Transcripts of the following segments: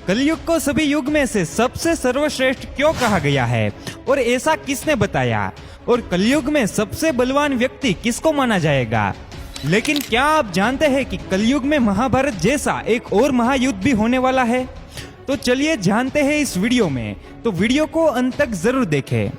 कलयुग को सभी युग में से सबसे सर्वश्रेष्ठ क्यों कहा गया है और ऐसा किसने बताया, और कलयुग में सबसे बलवान व्यक्ति किसको माना जाएगा। लेकिन क्या आप जानते हैं कि कलयुग में महाभारत जैसा एक और महायुद्ध भी होने वाला है? तो चलिए जानते हैं इस वीडियो में, तो वीडियो को अंत तक जरूर देखें।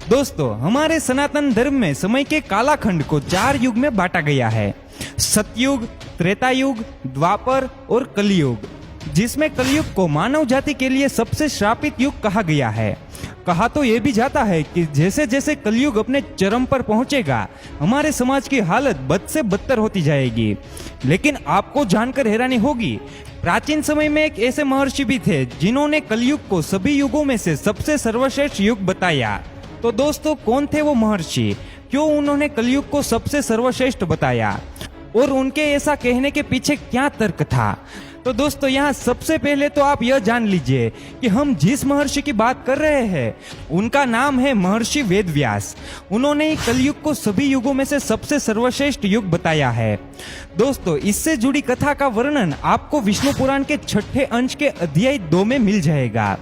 दोस्तों, हमारे सनातन धर्म में समय के कालखंड को 4 युग में बांटा गया है, सतयुग, त्रेता युग, द्वापर और कलयुग, जिसमें कलयुग को मानव जाति के लिए सबसे श्रापित युग कहा गया है। कहा तो यह भी जाता है कि जैसे जैसे कलयुग अपने चरम पर पहुंचेगा, हमारे समाज की हालत बद से बदतर होती जाएगी। लेकिन आपको जानकर हैरानी होगी, प्राचीन समय में एक ऐसे महर्षि भी थे जिन्होंने कलयुग को सभी युगों में से सबसे सर्वश्रेष्ठ युग बताया। तो दोस्तों, कौन थे वो महर्षि, क्यों उन्होंने कलयुग को सबसे सर्वश्रेष्ठ बताया और उनके ऐसा कहने के पीछे क्या तर्क था? तो दोस्तों, यहाँ सबसे पहले तो आप यह जान लीजिए कि हम जिस महर्षि की बात कर रहे हैं उनका नाम है महर्षि वेदव्यास। उन्होंने ही कलयुग को सभी युगों में से सबसे सर्वश्रेष्ठ युग बताया है। दोस्तों, इससे जुड़ी कथा का वर्णन आपको विष्णु पुराण के 6ठे अंश के अध्याय 2 में मिल जाएगा।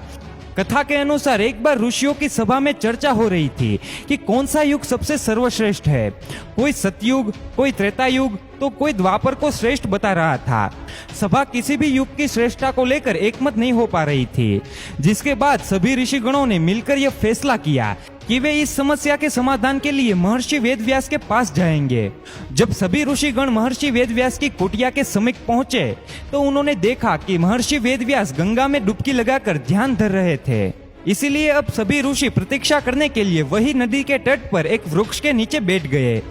कथा के अनुसार एक बार ऋषियों की सभा में चर्चा हो रही थी कि कौन सा युग सबसे सर्वश्रेष्ठ है। कोई सतयुग, कोई त्रेता युग, तो कोई द्वापर को श्रेष्ठ बता रहा था। सभा किसी भी युग की श्रेष्ठता को लेकर एकमत नहीं हो पा रही थी, जिसके बाद सभी ऋषिगणों ने मिलकर यह फैसला किया कि वे इस समस्या के समाधान के लिए महर्षि वेदव्यास के पास जाएंगे। जब सभी ऋषिगण महर्षि वेदव्यास की कुटिया के समीप पहुंचे तो उन्होंने देखा कि महर्षि वेदव्यास गंगा में डुबकी लगाकर ध्यान धर रहे थे। इसीलिए अब सभी ऋषि प्रतीक्षा करने के लिए वही नदी के तट पर एक वृक्ष के नीचे बैठ गए।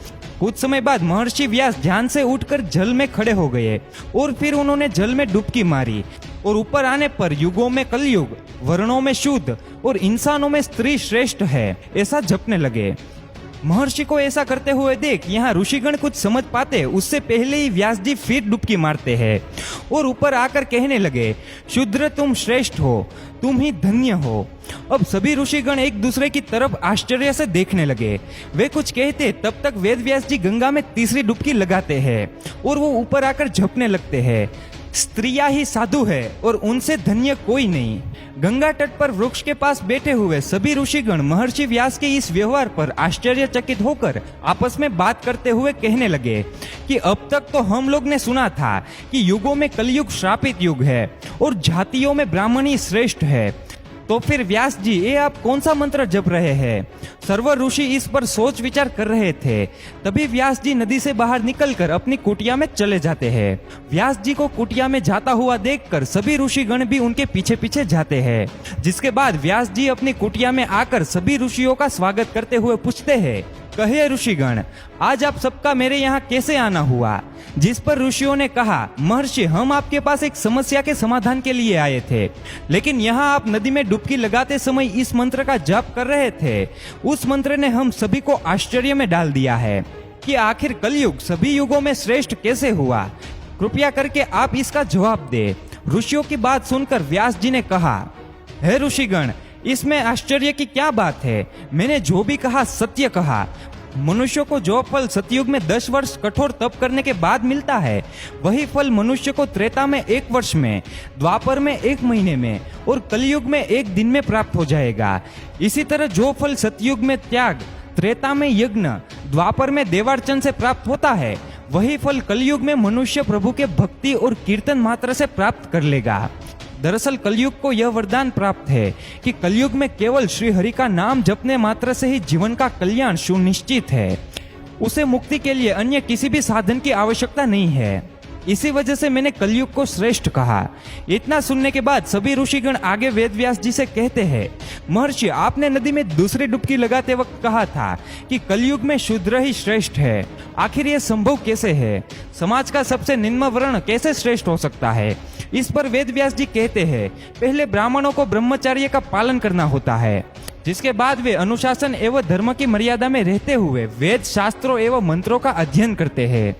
कुछ समय बाद महर्षि व्यास ध्यान से उठकर जल में खड़े हो गए और फिर उन्होंने जल में डुबकी मारी और ऊपर आने पर युगों में कलयुग, वर्णों में शुद्ध और इंसानों में स्त्री श्रेष्ठ है, ऐसा जपने लगे। महर्षि को ऐसा करते हुए देख यहाँ ऋषिगण कुछ समझ पाते उससे पहले ही व्यास जी फिर डुबकी मारते हैं और ऊपर आकर कहने लगे, शूद्र तुम श्रेष्ठ हो, तुम ही धन्य हो। अब सभी ऋषिगण एक दूसरे की तरफ आश्चर्य से देखने लगे। वे कुछ कहते तब तक वेदव्यास जी गंगा में तीसरी डुबकी लगाते हैं और वो ऊपर आकर झपने लगते हैं। स्त्रियां ही साधु है और उनसे धन्य कोई नहीं। गंगा तट पर वृक्ष के पास बैठे हुए सभी ऋषिगण महर्षि व्यास के इस व्यवहार पर आश्चर्यचकित होकर आपस में बात करते हुए कहने लगे कि अब तक तो हम लोग ने सुना था कि युगों में कलयुग श्रापित युग है और जातियों में ब्राह्मण ही श्रेष्ठ है। तो फिर व्यास जी, ये आप कौन सा मंत्र जप रहे हैं? सर्व ऋषि इस पर सोच विचार कर रहे थे। तभी व्यास जी नदी से बाहर निकलकर अपनी कुटिया में चले जाते हैं। व्यास जी को कुटिया में जाता हुआ देखकर सभी ऋषिगण भी उनके पीछे पीछे जाते हैं। जिसके बाद व्यास जी अपनी कुटिया में आकर सभी ऋषियों का स्वागत करते हुए पूछते हैं, कहे ऋषिगण, आज आप सबका मेरे यहाँ कैसे आना हुआ? जिस पर ऋषियों ने कहा, महर्षि, हम आपके पास एक समस्या के समाधान के लिए आए थे, लेकिन यहाँ आप नदी में डुबकी लगाते समय इस मंत्र का जाप कर रहे थे। उस मंत्र ने हम सभी को आश्चर्य में डाल दिया है कि आखिर कलयुग सभी युगों में श्रेष्ठ कैसे हुआ। कृपया करके आप इसका जवाब दे। ऋषियों की बात सुनकर व्यास जी ने कहा, हे ऋषिगण, इसमें आश्चर्य की क्या बात है? मैंने जो भी कहा सत्य कहा। मनुष्य को जो फल सतयुग में 10 वर्ष कठोर तप करने के बाद मिलता है, वही फल मनुष्य को त्रेता में 1 वर्ष में, द्वापर में 1 महीने में और कलयुग में 1 दिन में प्राप्त हो जाएगा। इसी तरह जो फल सतयुग में त्याग, त्रेता में यज्ञ, द्वापर में देवार्चन से प्राप्त होता है, वही फल कलयुग में मनुष्य प्रभु के भक्ति और कीर्तन मात्र से प्राप्त कर लेगा। दरअसल कलयुग को यह वरदान प्राप्त है कि कलयुग में केवल श्री हरि का नाम जपने मात्र से ही जीवन का कल्याण सुनिश्चित है। उसे मुक्ति के लिए अन्य किसी भी साधन की आवश्यकता नहीं है। इसी वजह से मैंने कलयुग को श्रेष्ठ कहा। इतना सुनने के बाद सभी ऋषिगण आगे वेदव्यास जी से कहते हैं, महर्षि, आपने नदी में दूसरी डुबकी लगाते वक्त कहा था कि कलयुग में शूद्र ही श्रेष्ठ है। आखिर यह संभव कैसे है? समाज का सबसे निम्न वर्ण कैसे श्रेष्ठ हो सकता है? इस पर वेदव्यास जी कहते हैं, पहले ब्राह्मणों को ब्रह्मचर्य का पालन करना होता है, जिसके बाद वे अनुशासन एवं धर्म की मर्यादा में रहते हुए वेद शास्त्रों एवं मंत्रों का अध्ययन करते हैं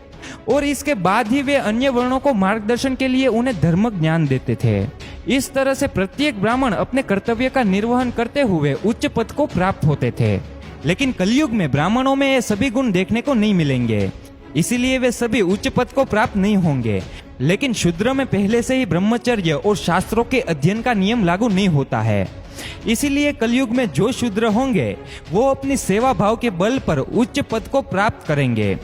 और इसके बाद ही वे अन्य वर्णों को मार्गदर्शन के लिए उन्हें धर्म ज्ञान देते थे। इस तरह से प्रत्येक ब्राह्मण अपने कर्तव्य का निर्वहन करते हुए उच्च पद को प्राप्त होते थे। लेकिन कलयुग में ब्राह्मणों में ये सभी गुण देखने को नहीं मिलेंगे, इसीलिए वे सभी उच्च पद को प्राप्त नहीं होंगे। लेकिन शूद्र में पहले से ही ब्रह्मचर्य और शास्त्रों के अध्ययन का नियम लागू नहीं होता है। इसीलिए कलयुग में जो शूद्र होंगे वो अपनी सेवा भाव के बल पर उच्च पद को प्राप्त करेंगे।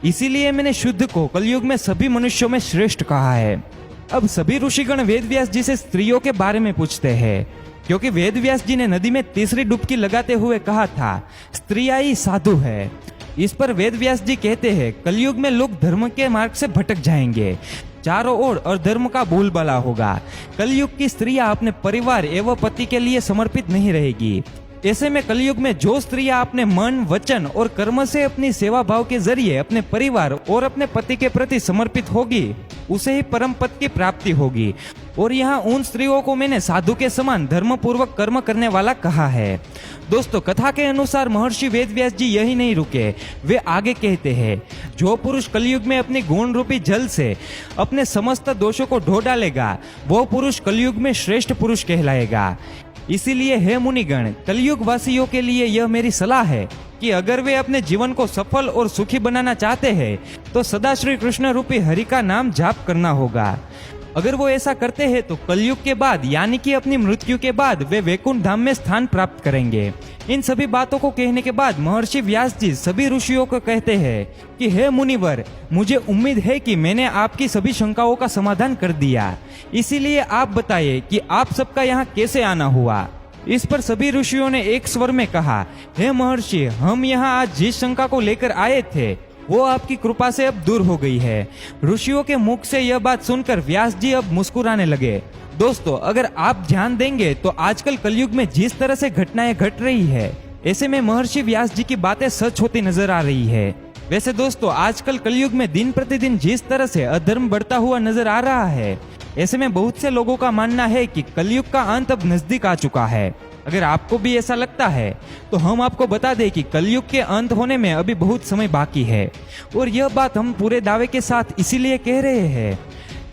इसीलिए मैंने शुद्ध को कलयुग में सभी मनुष्यों में श्रेष्ठ कहा है। अब सभी ऋषिगण वेदव्यास जी से स्त्रियों के बारे में पूछते हैं, क्योंकि वेदव्यास जी ने नदी में तीसरी डुबकी लगाते हुए कहा था, स्त्रियां ही साधु है। इस पर वेदव्यास जी कहते हैं, कलयुग में लोग धर्म के मार्ग से भटक जाएंगे, चारों ओर अधर्म का बोलबाला होगा। कलयुग की स्त्रियां अपने परिवार एवं पति के लिए समर्पित नहीं रहेगी। ऐसे में कलयुग में जो स्त्रियां अपने मन, वचन और कर्म से अपनी सेवा भाव के जरिए अपने परिवार और अपने पति के प्रति समर्पित होगी, उसे ही परम पद की प्राप्ति होगी। और यहाँ उन स्त्रियों को मैंने साधु के समान धर्म पूर्वक कर्म करने वाला कहा है। दोस्तों, कथा के अनुसार महर्षि वेदव्यास जी यही नहीं रुके, वे आगे कहते हैं, जो पुरुष कलयुग में अपनी गुण रूपी जल से अपने समस्त दोषों को धो डालेगा, वो पुरुष कलयुग में श्रेष्ठ पुरुष कहलाएगा। इसीलिए हे मुनिगण, कलयुग वासियों के लिए यह मेरी सलाह है कि अगर वे अपने जीवन को सफल और सुखी बनाना चाहते हैं तो सदा श्री कृष्ण रूपी हरि का नाम जाप करना होगा। अगर वो ऐसा करते हैं तो कलयुग के बाद यानी कि अपनी मृत्यु के बाद वे वैकुंठ धाम में स्थान प्राप्त करेंगे। इन सभी बातों को कहने के बाद महर्षि व्यास जी सभी ऋषियों को कहते हैं कि हे मुनिवर, मुझे उम्मीद है कि मैंने आपकी सभी शंकाओं का समाधान कर दिया। इसीलिए आप बताइए कि आप सबका यहाँ कैसे आना हुआ। इस पर सभी ऋषियों ने एक स्वर में कहा, हे महर्षि, हम यहाँ आज जिस शंका को लेकर आए थे वो आपकी कृपा से अब दूर हो गई है। ऋषियों के मुख से यह बात सुनकर व्यास जी अब मुस्कुराने लगे। दोस्तों, अगर आप ध्यान देंगे तो आजकल कलयुग में जिस तरह से घटनाएं घट रही है, ऐसे में महर्षि व्यास जी की बातें सच होती नजर आ रही है। वैसे दोस्तों, आजकल कलयुग में दिन प्रतिदिन जिस तरह से अधर्म बढ़ता हुआ नजर आ रहा है, ऐसे में बहुत से लोगों का मानना है कि कलयुग का अंत अब नजदीक आ चुका है। अगर आपको भी ऐसा लगता है तो हम आपको बता दें कि कलयुग के अंत होने में अभी बहुत समय बाकी है। और यह बात हम पूरे दावे के साथ इसीलिए कह रहे हैं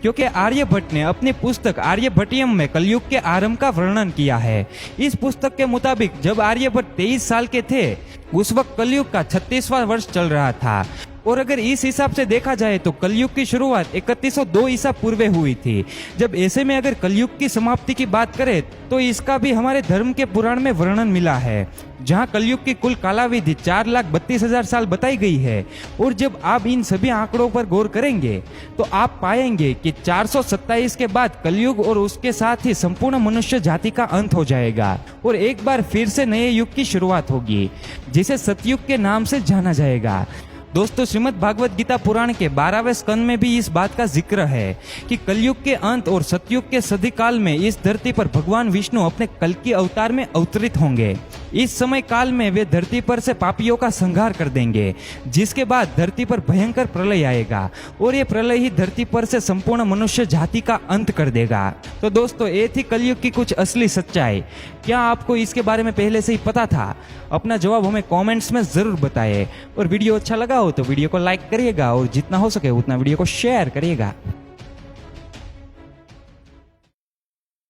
क्योंकि आर्यभट्ट ने अपनी पुस्तक आर्यभट्टियम में कलयुग के आरंभ का वर्णन किया है। इस पुस्तक के मुताबिक जब आर्यभट्ट 23 साल के थे, उस वक्त कलयुग का 36वां वर्ष चल रहा था। और अगर इस हिसाब से देखा जाए तो कलयुग की शुरुआत 3102 ईसा पूर्व हुई थी। जब ऐसे में अगर कलयुग की समाप्ति की बात करें तो इसका भी हमारे धर्म के पुराण में वर्णन मिला है, जहां कलयुग की कुल कालावधि 4,32,000 साल बताई गई है। और जब आप इन सभी आंकड़ों पर गौर करेंगे तो आप पाएंगे कि 427 के बाद कलयुग और उसके साथ ही संपूर्ण मनुष्य जाति का अंत हो जाएगा और एक बार फिर से नए युग की शुरुआत होगी, जिसे सतयुग के नाम से जाना जाएगा। दोस्तों, श्रीमद् भागवत गीता पुराण के 12वें स्कंद में भी इस बात का जिक्र है कि कलयुग के अंत और सतयुग के सदी काल में इस धरती पर भगवान विष्णु अपने कल्कि अवतार में अवतरित होंगे। इस समय काल में वे धरती पर से पापियों का संहार कर देंगे, जिसके बाद धरती पर भयंकर प्रलय आएगा और ये प्रलय ही धरती पर से संपूर्ण मनुष्य जाति का अंत कर देगा। तो दोस्तों, ये थी कलयुग की कुछ असली सच्चाई। क्या आपको इसके बारे में पहले से ही पता था? अपना जवाब हमें कमेंट्स में जरूर बताएं। और वीडियो अच्छा लगा हो तो वीडियो को लाइक करिएगा और जितना हो सके उतना वीडियो को शेयर करिएगा।